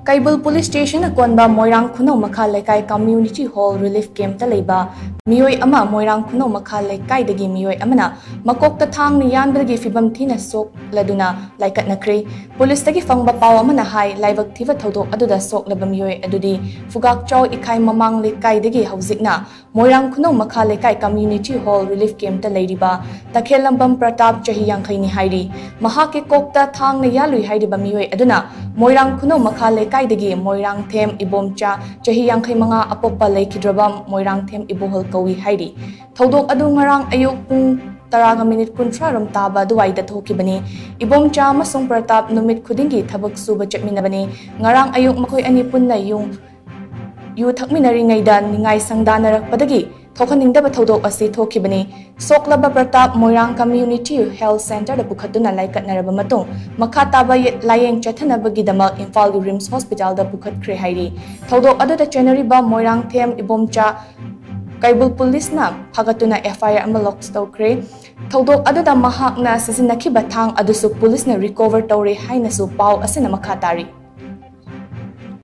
Kaibul Police Station akonba Moirang Khunau Makha Lekai Community Hall Relief Camp ta leiba mioi ama Moirang Khunau Makha Lekai dagi mioi amana makokta thang ni yanbragi fibam thina sok laduna laikat nakri police tagi fangba paw amana hai laibak thiva thodok aduda sok laba mioi adudi Fugak Chaw ikai mamang lekai dagi hauzikna Moirang Khunau Makha Lekai Community Hall Relief Camp ta leiriba Takhelambam Pratap chahi yangkhai ni hairi mahake kokta thang ni yalui hairiba mioi aduna Moirang Khunau Makha Lekai dagi Moirang Them Ibomcha chahi yangkhai manga apopa leikidraba Moirang Them Ibohol kawi hairi thodok adu ngarang ayuk pung taraga minute kuntra rom taba duwai da thokibani Ibomcha amasung Pratap numit khudingi thabak suba chapminabani ngarang ayuk makoi ani punna yung yu thakminari ngaida ningai sangdanarakpadagi thokaningdaba thodok asi thokibani soklaba Pratap Moirang Community Health Center da pukhatuna laikatnaraba matung makha taba layeng chathanabagi damak Imphal Rims Hospital da pukhatkre hairi thodok aduda January ba Moirang Them Ibomcha Kaibul Police na phagatuna FIR ama locks tawkre thodok aduda mahakna sisinakhiba thang adusu police na recover tawre haina su paw asina makha tari